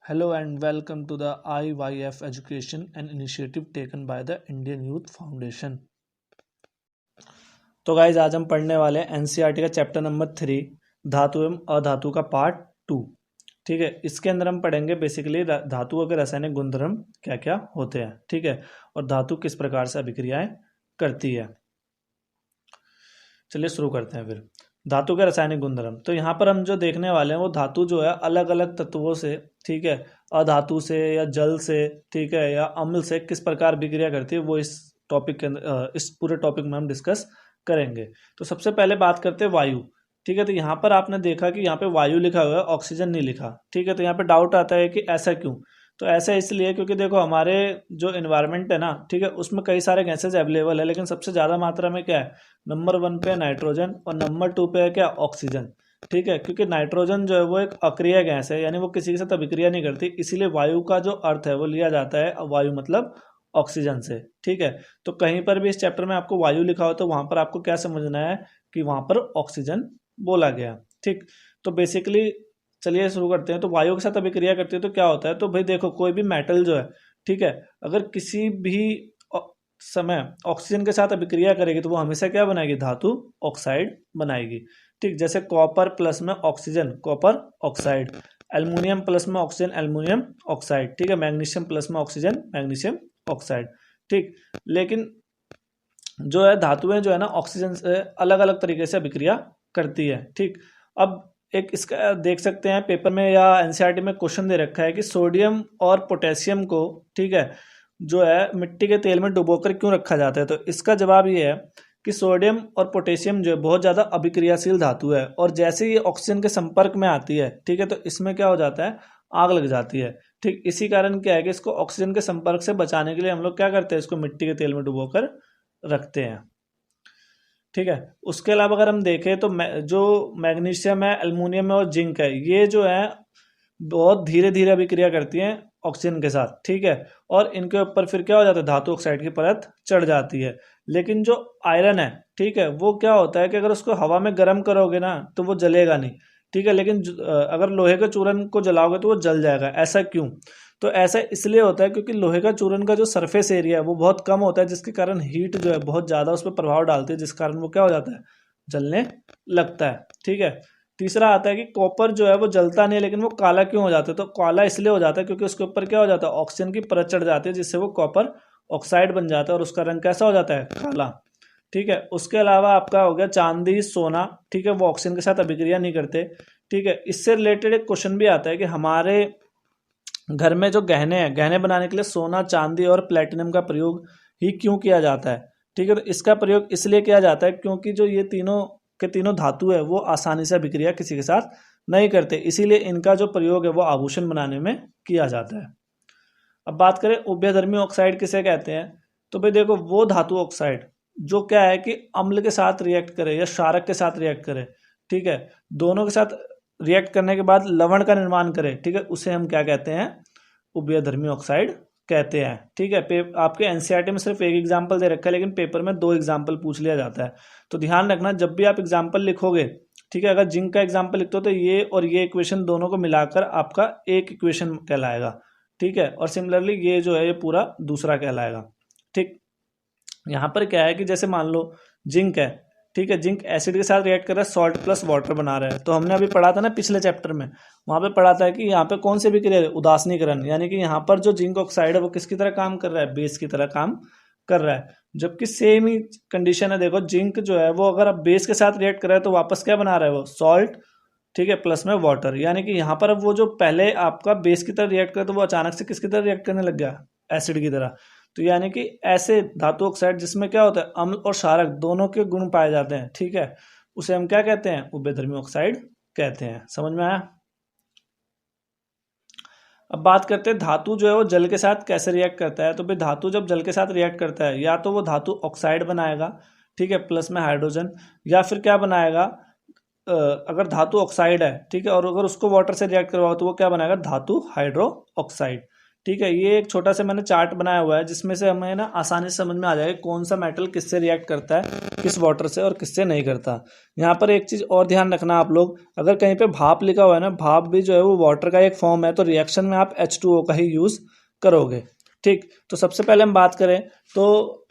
Hello and welcome to the IYF Education, an initiative taken by the Indian Youth Foundation. तो guys आज हम पढ़ने वाले हैं एनसीईआरटी का चैप्टर नंबर 3 धातु एवं अधातु का पार्ट 2। ठीक है, इसके अंदर हम पढ़ेंगे बेसिकली धातुओं के रासायनिक गुणधर्म क्या क्या होते हैं। ठीक है, और धातु किस प्रकार से अभिक्रियाएं करती है। चलिए शुरू करते हैं फिर। धातु के रासायनिक गुणधर्म, तो यहाँ पर हम जो देखने वाले हैं वो धातु जो है अलग अलग तत्वों से, ठीक है, अधातु से या जल से, ठीक है, या अम्ल से किस प्रकार अभिक्रिया करती है वो इस टॉपिक के अंदर, इस पूरे टॉपिक में हम डिस्कस करेंगे। तो सबसे पहले बात करते हैं वायु। ठीक है, तो यहाँ पर आपने देखा कि यहाँ पे वायु लिखा हुआ है, ऑक्सीजन नहीं लिखा। ठीक है, तो यहाँ पे डाउट आता है कि ऐसा क्यों। तो ऐसा इसलिए क्योंकि देखो हमारे जो इन्वायरमेंट है ना, ठीक है, उसमें कई सारे गैसेज अवेलेबल है, लेकिन सबसे ज़्यादा मात्रा में क्या है, नंबर 1 पे नाइट्रोजन और नंबर 2 पे है क्या, ऑक्सीजन। ठीक है, क्योंकि नाइट्रोजन जो है वो एक अक्रिय गैस है, यानी वो किसी के साथ अभिक्रिया नहीं करती, इसीलिए वायु का जो अर्थ है वो लिया जाता है वायु मतलब ऑक्सीजन से। ठीक है, तो कहीं पर भी इस चैप्टर में आपको वायु लिखा हो तो वहां पर आपको क्या समझना है कि वहां पर ऑक्सीजन बोला गया। ठीक, तो बेसिकली चलिए शुरू करते हैं। तो वायु के साथ अभिक्रिया करती है तो क्या होता है, तो भाई देखो कोई भी मेटल जो है, ठीक है, अगर किसी भी समय ऑक्सीजन के साथ अभिक्रिया करेगी तो वो हमेशा क्या बनाएगी, धातु ऑक्साइड बनाएगी। ठीक, जैसे कॉपर प्लस में oxygen copper oxide, aluminium plus में ऑक्सीजन एल्युमिनियम ऑक्साइड, ठीक है, मैग्नीशियम प्लस में ऑक्सीजन मैग्नीशियम ऑक्साइड। ठीक, लेकिन जो है धातुएं जो है ना ऑक्सीजन से अलग अलग तरीके से अभिक्रिया करती है। ठीक, अब एक इसका देख सकते हैं पेपर में या एनसीईआरटी में क्वेश्चन दे रखा है कि सोडियम और पोटेशियम को, ठीक है, जो है मिट्टी के तेल में डुबोकर क्यों रखा जाता है। तो इसका जवाब ये है कि सोडियम और पोटेशियम जो है बहुत ज़्यादा अभिक्रियाशील धातु है, और जैसे ही ऑक्सीजन के संपर्क में आती है, ठीक है, तो इसमें क्या हो जाता है, आग लग जाती है। ठीक, इसी कारण क्या है कि इसको ऑक्सीजन के संपर्क से बचाने के लिए हम लोग क्या करते हैं, इसको मिट्टी के तेल में डुबोकर रखते हैं। ठीक है, उसके अलावा अगर हम देखें तो जो मैग्नीशियम है, एल्युमिनियम है और जिंक है, ये जो है बहुत धीरे धीरे अभिक्रिया करती हैं ऑक्सीजन के साथ। ठीक है, और इनके ऊपर फिर क्या हो जाता है, धातु ऑक्साइड की परत चढ़ जाती है। लेकिन जो आयरन है, ठीक है, वो क्या होता है कि अगर उसको हवा में गर्म करोगे ना तो वो जलेगा नहीं। ठीक है, लेकिन अगर लोहे के चूरन को जलाओगे तो वो जल जाएगा। ऐसा क्यों, तो ऐसा इसलिए होता है क्योंकि लोहे का चूरन का जो सरफेस एरिया है वो बहुत कम होता है, जिसके कारण हीट जो है बहुत ज़्यादा उस पर प्रभाव डालती है, जिस कारण वो क्या हो जाता है, जलने लगता है। ठीक है, तीसरा आता है कि कॉपर जो है वो जलता नहीं है, लेकिन वो काला क्यों हो जाता है। तो काला इसलिए हो जाता है क्योंकि उसके ऊपर क्या हो जाता है, ऑक्सीजन की परत चढ़ जाती है, जिससे वो कॉपर ऑक्साइड बन जाता है और उसका रंग कैसा हो जाता है, काला। ठीक है, उसके अलावा आपका हो गया चांदी सोना, ठीक है, वो ऑक्सीजन के साथ अभिक्रिया नहीं करते। ठीक है, इससे रिलेटेड एक क्वेश्चन भी आता है कि हमारे घर में जो गहने हैं, गहने बनाने के लिए सोना चांदी और प्लेटिनम का प्रयोग ही क्यों किया जाता है। ठीक है, तो इसका प्रयोग इसलिए किया जाता है क्योंकि जो ये तीनों के तीनों धातु है वो आसानी से अभिक्रिया किसी के साथ नहीं करते, इसीलिए इनका जो प्रयोग है वो आभूषण बनाने में किया जाता है। अब बात करें उभयधर्मी ऑक्साइड किसे कहते हैं, तो भाई देखो वो धातु ऑक्साइड जो क्या है कि अम्ल के साथ रिएक्ट करे या क्षारक के साथ रिएक्ट करे, ठीक है, दोनों के साथ रिएक्ट करने के बाद लवण का निर्माण करे, ठीक है, उसे हम क्या कहते हैं, उभयधर्मी ऑक्साइड कहते हैं। ठीक है, आपके एनसीईआरटी में सिर्फ एक एग्जाम्पल दे रखा है, लेकिन पेपर में 2 एग्जाम्पल पूछ लिया जाता है। तो ध्यान रखना जब भी आप एग्जाम्पल लिखोगे, ठीक है, अगर जिंक का एग्जाम्पल लिखते हो तो ये और ये इक्वेशन दोनों को मिलाकर आपका एक इक्वेशन कहलाएगा। ठीक है, और सिमिलरली ये जो है ये पूरा दूसरा कहलाएगा। ठीक, यहाँ पर क्या है कि जैसे मान लो जिंक है, ठीक है, जिंक एसिड के साथ रिएक्ट कर रहा है, सॉल्ट प्लस वाटर बना रहा है। तो हमने अभी पढ़ा था ना पिछले चैप्टर में, वहां पे पढ़ा था कि यहाँ पे कौन सी अभिक्रिया है, उदासीनीकरण, यानी कि यहाँ पर जो जिंक ऑक्साइड है वो किसकी तरह काम कर रहा है, बेस की तरह काम कर रहा है। जबकि सेम ही कंडीशन है, देखो जिंक जो है वो अगर अब बेस के साथ रिएक्ट कर रहा है तो वापस क्या बना रहा है, वो सॉल्ट, ठीक है, प्लस में वाटर, यानी कि यहाँ पर अब वो जो पहले आपका बेस की तरह रिएक्ट करे तो वो अचानक से किसकी तरह रिएक्ट करने लग गया, एसिड की तरह। तो यानी कि ऐसे धातु ऑक्साइड जिसमें क्या होता है, अम्ल और क्षारक दोनों के गुण पाए जाते हैं, ठीक है, उसे हम क्या कहते हैं, उभयधर्मी ऑक्साइड कहते हैं। समझ में आया। अब बात करते हैं धातु जो है वो जल के साथ कैसे रिएक्ट करता है। तो भाई धातु जब जल के साथ रिएक्ट करता है या तो वो धातु ऑक्साइड बनाएगा, ठीक है, प्लस में हाइड्रोजन, या फिर क्या बनाएगा, अगर धातु ऑक्साइड है, ठीक है, और अगर उसको वाटर से रिएक्ट करवाओ तो वो क्या बनाएगा, धातु हाइड्रो ऑक्साइड। ठीक है, ये एक छोटा सा मैंने चार्ट बनाया हुआ है जिसमें से हमें ना आसानी से समझ में आ जाएगा कौन सा मेटल किससे रिएक्ट करता है, किस वाटर से और किससे नहीं करता। यहाँ पर एक चीज़ और ध्यान रखना आप लोग, अगर कहीं पे भाप लिखा हुआ है ना, भाप भी जो है वो वाटर का एक फॉर्म है, तो रिएक्शन में आप H2O का ही यूज़ करोगे। ठीक, तो सबसे पहले हम बात करें तो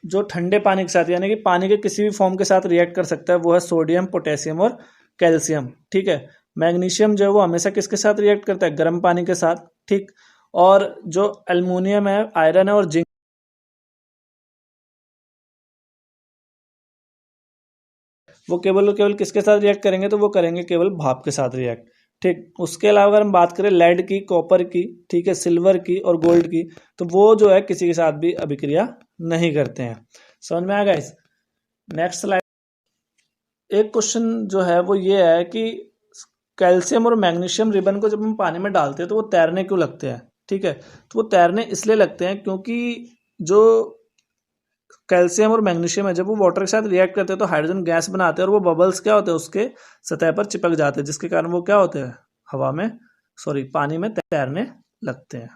जो ठंडे पानी के साथ यानी कि पानी के किसी भी फॉर्म के साथ रिएक्ट कर सकता है वो है सोडियम, पोटेशियम और कैल्शियम। ठीक है, मैग्नीशियम जो है वो हमेशा किसके साथ रिएक्ट करता है, गर्म पानी के साथ। ठीक, और जो एल्युमिनियम है, आयरन है और जिंक, वो केवल और केवल किसके साथ रिएक्ट करेंगे, तो वो करेंगे केवल भाप के साथ रिएक्ट। ठीक, उसके अलावा अगर हम बात करें लेड की, कॉपर की, ठीक है, सिल्वर की और गोल्ड की, तो वो जो है किसी के साथ भी अभिक्रिया नहीं करते हैं। समझ में आ गया? इस नेक्स्ट स्लाइड, एक क्वेश्चन जो है वो ये है कि कैल्शियम और मैग्नीशियम रिबन को जब हम पानी में डालते हैं तो वो तैरने क्यों लगते हैं। ठीक है, तो वो तैरने इसलिए लगते हैं क्योंकि जो कैल्शियम और मैग्नीशियम है जब वो वाटर के साथ रिएक्ट करते हैं तो हाइड्रोजन गैस बनाते हैं और वो बबल्स क्या होते हैं उसके सतह पर चिपक जाते हैं, जिसके कारण वो क्या होते हैं, हवा में पानी में तैरने लगते हैं।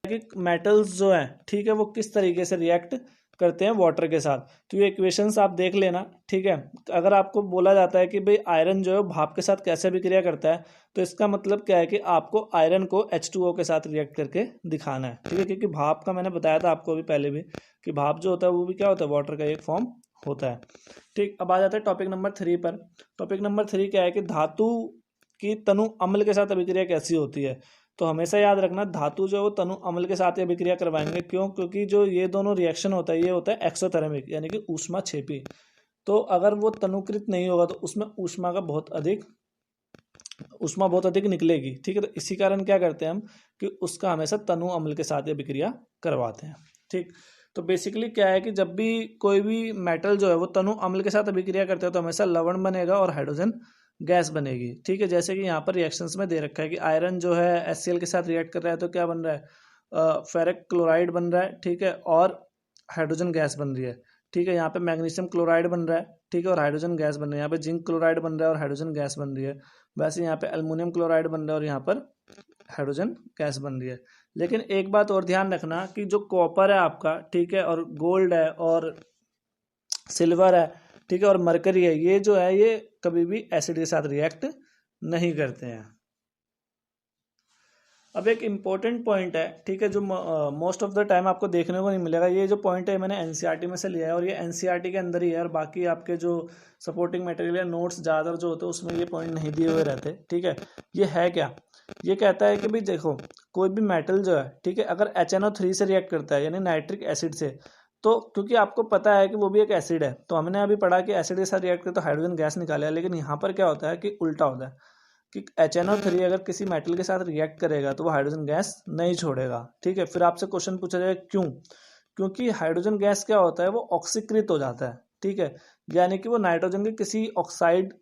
कि मेटल्स जो है, ठीक है, वो किस तरीके से रिएक्ट करते हैं वाटर के साथ, तो ये इक्वेशंस आप देख लेना। ठीक है, अगर आपको बोला जाता है कि भाई आयरन जो है भाप के साथ कैसे अभिक्रिया करता है, तो इसका मतलब क्या है कि आपको आयरन को H2O के साथ रिएक्ट करके दिखाना है। ठीक है, क्योंकि भाप का मैंने बताया था आपको अभी पहले भी कि भाप जो होता है वो भी क्या होता है, वाटर का एक फॉर्म होता है। ठीक, अब आ जाता है टॉपिक नंबर 3 पर। टॉपिक नंबर 3 क्या है कि धातु की तनु अम्ल के साथ अभिक्रिया कैसी होती है। तो हमेशा याद रखना धातु जो है वो तनु अम्ल के साथ ही अभिक्रिया करवाएंगे। क्यों? क्योंकि जो ये दोनों रिएक्शन होता है ये होता है एक्सोथर्मिक यानी कि ऊष्माक्षेपी। तो अगर वो तनुकृत नहीं होगा तो उसमें ऊष्मा बहुत अधिक निकलेगी। ठीक है, तो इसी कारण क्या करते हैं हम कि उसका हमेशा तनु अम्ल के साथ ही अभिक्रिया करवाते हैं। ठीक, तो बेसिकली क्या है कि जब भी कोई भी मेटल जो है वो तनु अम्ल के साथ अभिक्रिया करते हैं तो हमेशा लवण बनेगा और हाइड्रोजन गैस बनेगी। ठीक है, जैसे कि यहाँ पर रिएक्शंस में दे रखा है कि आयरन जो है HCl के साथ रिएक्ट कर रहा है तो क्या बन रहा है, फेरिक क्लोराइड बन रहा है। ठीक है, और हाइड्रोजन गैस बन रही है। ठीक है, यहाँ पे मैग्नीशियम क्लोराइड बन रहा है, ठीक है, और हाइड्रोजन गैस बन रही है। यहाँ पे जिंक क्लोराइड बन रहा है और हाइड्रोजन गैस बन रही है। वैसे यहाँ पे एल्युमिनियम क्लोराइड बन रहा है और यहाँ पर हाइड्रोजन गैस बन रही है। लेकिन एक बात और ध्यान रखना कि जो कॉपर है आपका, ठीक है, और गोल्ड है और सिल्वर है, ठीक है, और मरकरी है, ये जो है ये कभी भी एसिड के साथ रिएक्ट नहीं करते हैं। अब एक इम्पोर्टेंट पॉइंट है, ठीक है, जो मोस्ट ऑफ द टाइम आपको देखने को नहीं मिलेगा। ये जो पॉइंट है मैंने एनसीईआरटी में से लिया है और ये एनसीईआरटी के अंदर ही है, और बाकी आपके जो सपोर्टिंग मटेरियल है, नोट्स ज़्यादातर जो होते हैं उसमें ये पॉइंट नहीं दिए हुए रहते। ठीक है, ये है क्या, ये कहता है कि भाई देखो कोई भी मेटल जो है, ठीक है, अगर HNO3 से रिएक्ट करता है यानी नाइट्रिक एसिड से, तो क्योंकि आपको पता है कि वो भी एक एसिड है, तो हमने अभी पढ़ा कि एसिड के साथ रिएक्ट करते तो हाइड्रोजन गैस निकाला, लेकिन यहाँ पर क्या होता है कि उल्टा होता है कि HNO3 अगर किसी मेटल के साथ रिएक्ट करेगा तो वो हाइड्रोजन गैस नहीं छोड़ेगा। ठीक है, फिर आपसे क्वेश्चन पूछा जाएगा क्यों? क्योंकि हाइड्रोजन गैस क्या होता है, वो ऑक्सीकृत हो जाता है। ठीक है, यानी कि वो नाइट्रोजन के किसी ऑक्साइड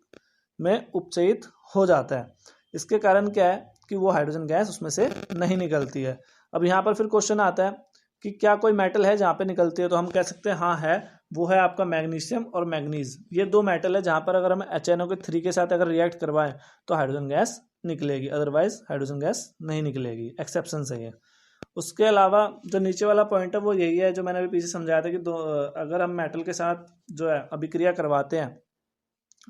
में उपचयित हो जाता है। इसके कारण क्या है कि वो हाइड्रोजन गैस उसमें से नहीं निकलती है। अब यहाँ पर फिर क्वेश्चन आता है कि क्या कोई मेटल है जहाँ पे निकलती है, तो हम कह सकते हैं हाँ है, वो है आपका मैग्नीशियम और मैग्नीज। ये दो मेटल है जहाँ पर अगर हम HNO3 के साथ अगर रिएक्ट करवाएं तो हाइड्रोजन गैस निकलेगी, अदरवाइज हाइड्रोजन गैस नहीं निकलेगी। एक्सेप्शन है ये। उसके अलावा जो नीचे वाला पॉइंट है वो यही है जो मैंने अभी पीछे समझाया था कि अगर हम मेटल के साथ जो है अभिक्रिया करवाते हैं,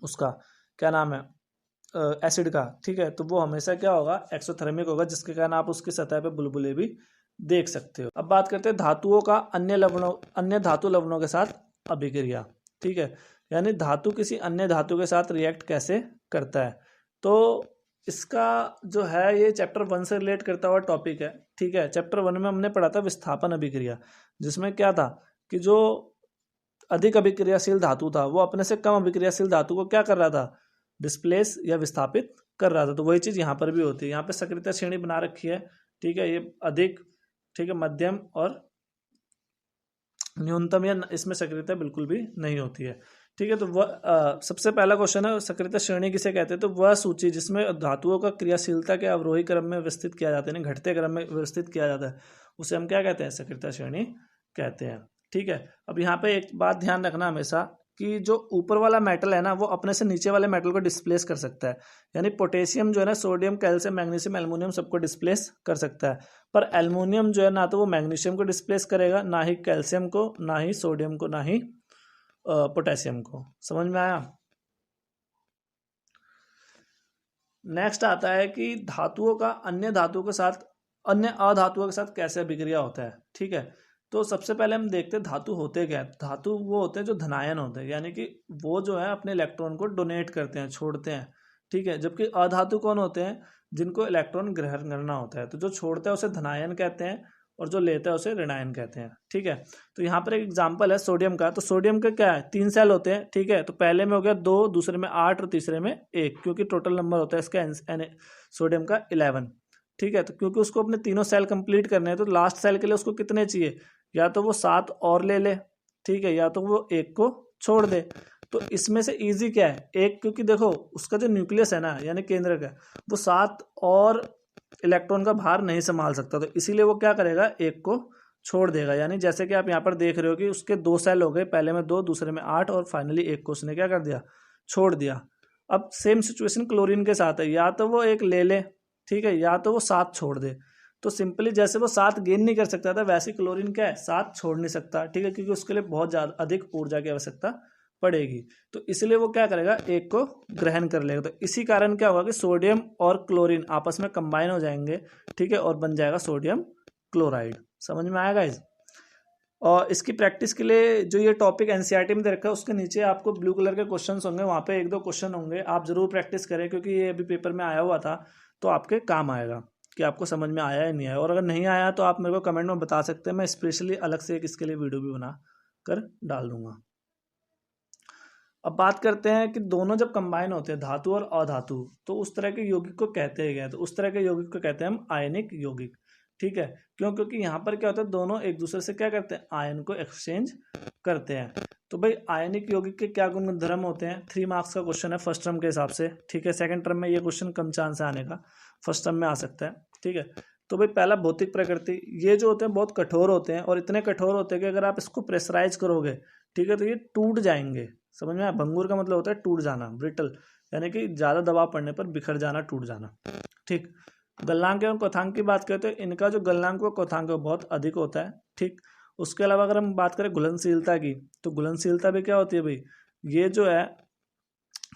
उसका क्या नाम है, एसिड का, ठीक है, तो वो हमेशा क्या होगा, एक्सोथर्मिक होगा, जिसके कारण आप उसकी सतह पे बुलबुले भी देख सकते हो। अब बात करते हैं धातुओं का अन्य धातु लवणों के साथ अभिक्रिया। ठीक है, यानी धातु किसी अन्य धातु के साथ रिएक्ट कैसे करता है। तो इसका जो है ये चैप्टर 1 से रिलेट करता हुआ टॉपिक है। ठीक है, चैप्टर 1 में हमने पढ़ा था विस्थापन अभिक्रिया, जिसमें क्या था कि जो अधिक अभिक्रियाशील धातु था वो अपने से कम अभिक्रियाशील धातु को क्या कर रहा था, डिस्प्लेस या विस्थापित कर रहा था। तो वही चीज़ यहाँ पर भी होती है। यहाँ पे सक्रियता श्रेणी बना रखी है। ठीक है, ये अधिक, ठीक है, मध्यम और न्यूनतम, या इसमें सक्रियता बिल्कुल भी नहीं होती है। ठीक है, तो वह सबसे पहला क्वेश्चन है सक्रियता श्रेणी किसे कहते हैं। तो वह सूची जिसमें धातुओं का क्रियाशीलता के अवरोही क्रम में व्यवस्थित किया जाता है, यानी घटते क्रम में व्यवस्थित किया जाता है, उसे हम क्या कहते हैं, सक्रियता श्रेणी कहते हैं। ठीक है, अब यहाँ पे एक बात ध्यान रखना हमेशा कि जो ऊपर वाला मेटल है ना वो अपने से नीचे वाले मेटल को डिस्प्लेस कर सकता है। यानी पोटेशियम जो है ना सोडियम, कैल्शियम, मैग्नीशियम, एल्युमिनियम सबको डिस्प्लेस कर सकता है, पर एल्युमिनियम जो है ना तो वो मैग्नीशियम को डिस्प्लेस करेगा, ना ही कैल्शियम को, ना ही सोडियम को, ना ही पोटेशियम को। समझ में आया? नेक्स्ट आता है कि धातुओं का अन्य धातुओं के साथ, अन्य अधातुओं के साथ कैसे अभिक्रिया होता है। ठीक है, तो सबसे पहले हम देखते हैं धातु होते क्या है। धातु वो होते हैं जो धनायन होते हैं, यानी कि वो जो है अपने इलेक्ट्रॉन को डोनेट करते हैं, छोड़ते हैं। ठीक है, जबकि अधातु कौन होते हैं? जिनको इलेक्ट्रॉन ग्रहण करना होता है। तो जो छोड़ता है उसे धनायन कहते हैं और जो लेता है उसे ऋणायन कहते हैं। ठीक है, तो यहाँ पर एक एग्जाम्पल है सोडियम का। तो सोडियम का क्या है, 3 सेल होते हैं। ठीक है, तो पहले में हो गया 2, दूसरे में 8 और तीसरे में 1, क्योंकि टोटल नंबर होता है इसका सोडियम का 11। ठीक है, तो क्योंकि उसको अपने तीनों सेल कंप्लीट करने हैं तो लास्ट सेल के लिए उसको कितने चाहिए, या तो वो 7 और ले ले, ठीक है, या तो वो 1 को छोड़ दे। तो इसमें से इजी क्या है, 1, क्योंकि देखो उसका जो न्यूक्लियस है ना यानी केंद्रक है वो 7 और इलेक्ट्रॉन का भार नहीं संभाल सकता, तो इसीलिए वो क्या करेगा, 1 को छोड़ देगा। यानी जैसे कि आप यहाँ पर देख रहे हो कि उसके 2 सेल हो गए, पहले में 2, दूसरे में 8 और फाइनली 1 को उसने क्या कर दिया, छोड़ दिया। अब सेम सिचुएशन क्लोरीन के साथ है, या तो वो 1 ले ले, ठीक है, या तो वो 7 छोड़ दे। तो सिंपली जैसे वो 7 गेन नहीं कर सकता था वैसे क्लोरीन क्या है, 7 छोड़ नहीं सकता। ठीक है, क्योंकि उसके लिए बहुत ज़्यादा अधिक ऊर्जा की आवश्यकता पड़ेगी, तो इसलिए वो क्या करेगा, 1 को ग्रहण कर लेगा। तो इसी कारण क्या होगा कि सोडियम और क्लोरीन आपस में कंबाइन हो जाएंगे, ठीक है, और बन जाएगा सोडियम क्लोराइड। समझ में आएगा इस? और इसकी प्रैक्टिस के लिए जो ये टॉपिक एनसीईआरटी में दे रखा है उसके नीचे आपको ब्लू कलर के क्वेश्चंस होंगे, वहाँ पे 1-2 क्वेश्चन होंगे, आप जरूर प्रैक्टिस करें, क्योंकि ये अभी पेपर में आया हुआ था तो आपके काम आएगा कि आपको समझ में आया या नहीं आया। और अगर नहीं आया तो आप मेरे को कमेंट में बता सकते हैं, मैं स्पेशली अलग से एक इसके लिए वीडियो भी बना कर डाल दूंगा। अब बात करते हैं कि दोनों जब कंबाइन होते हैं धातु और अधातु तो उस तरह के यौगिक को कहते हैं क्या, तो उस तरह के यौगिक को कहते हैं हम आयनिक यौगिक। ठीक है, क्यों? क्योंकि यहाँ पर क्या होता है, दोनों एक दूसरे से क्या करते हैं, आयन को एक्सचेंज करते हैं। तो भाई आयनिक यौगिक के क्या गुण धर्म होते हैं, 3 मार्क्स का क्वेश्चन है फर्स्ट टर्म के हिसाब से। ठीक है, सेकंड टर्म में ये क्वेश्चन कम चांस है आने का, फर्स्ट टर्म में आ सकता है। ठीक है, तो भाई पहला भौतिक प्रकृति, ये जो होते हैं बहुत कठोर होते हैं और इतने कठोर होते हैं कि अगर आप इसको प्रेशराइज करोगे, ठीक है, तो ये टूट जाएंगे। समझ में आया? भंगुर का मतलब होता है टूट जाना, ब्रिटल, यानी कि ज्यादा दबाव पड़ने पर बिखर जाना, टूट जाना। ठीक, गलनांक एवं क्वथनांक की बात करें तो इनका जो गलनांक व क्वथनांक बहुत अधिक होता है। ठीक, उसके अलावा अगर हम बात करें घुलनशीलता की, तो घुलनशीलता भी क्या होती है भाई, ये जो है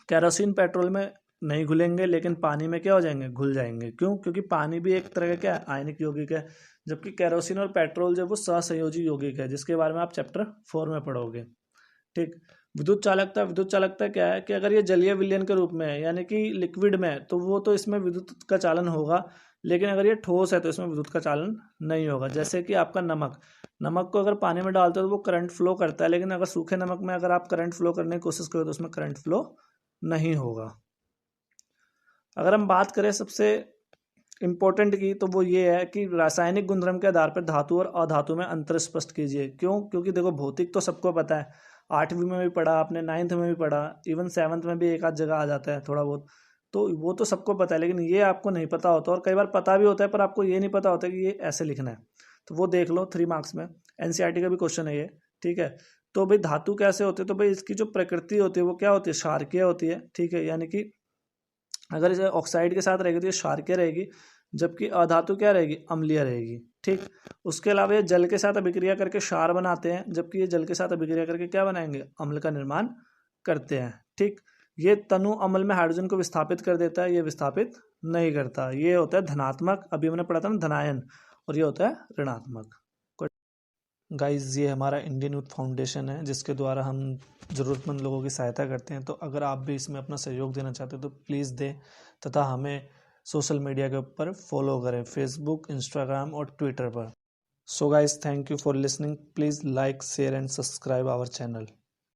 केरोसिन पेट्रोल में नहीं घुलेंगे लेकिन पानी में क्या हो जाएंगे, घुल जाएंगे। क्यों? क्योंकि पानी भी एक तरह का क्या है, आयनिक यौगिक है, जबकि केरोसिन और पेट्रोल जो वो सहसंयोजी यौगिक है, जिसके बारे में आप चैप्टर 4 में पढ़ोगे। ठीक, विद्युत चालकता, विद्युत चालकता क्या है कि अगर ये जलीय विलयन के रूप में है यानी कि लिक्विड में, तो वो तो इसमें विद्युत का चालन होगा, लेकिन अगर ये ठोस है तो इसमें विद्युत का चालन नहीं होगा। जैसे कि आपका नमक, नमक को अगर पानी में डालते हो तो वो करंट फ्लो करता है, लेकिन अगर सूखे नमक में अगर आप करंट फ्लो करने की कोशिश करो तो उसमें करंट फ्लो नहीं होगा। अगर हम बात करें सबसे इम्पोर्टेंट की, तो वो ये है कि रासायनिक गुणधर्म के आधार पर धातु और अधातु में अंतर स्पष्ट कीजिए। क्यों? क्योंकि देखो भौतिक तो सबको पता है, 8वीं में भी पढ़ा आपने, 9th में भी पढ़ा, इवन 7th में भी एक आध जगह आ जाता है थोड़ा बहुत, तो वो तो सबको पता है, लेकिन ये आपको नहीं पता होता, और कई बार पता भी होता है पर आपको ये नहीं पता होता कि ये ऐसे लिखना है। तो वो देख लो 3 मार्क्स में, एनसीईआरटी का भी क्वेश्चन है ये। ठीक है, तो भाई धातु कैसे होते हैं, तो भाई इसकी जो प्रकृति होती है वो क्या होती है, क्षारकीय होती है। ठीक है, यानी कि अगर इसे ऑक्साइड के साथ रहेगी तो ये क्षारकीय रहेगी, जबकि अधातु क्या रहेगी, अम्लीय रहेगी। ठीक, उसके अलावा ये जल के साथ अभिक्रिया करके क्षार बनाते हैं, जबकि ये जल के साथ अभिक्रिया करके क्या बनाएंगे, अम्ल का निर्माण करते हैं। ठीक, ये तनु अम्ल में हाइड्रोजन को विस्थापित कर देता है, ये विस्थापित नहीं करता। ये होता है धनात्मक, अभी हमने पढ़ा था ना धनायन, और ये होता है ऋणात्मक। गाइज ये हमारा इंडियन यूथ फाउंडेशन है जिसके द्वारा हम ज़रूरतमंद लोगों की सहायता करते हैं, तो अगर आप भी इसमें अपना सहयोग देना चाहते हो तो प्लीज़ दें, तथा हमें सोशल मीडिया के ऊपर फॉलो करें, फेसबुक, इंस्टाग्राम और ट्विटर पर। So guys thank you for listening, please like, share and subscribe our channel.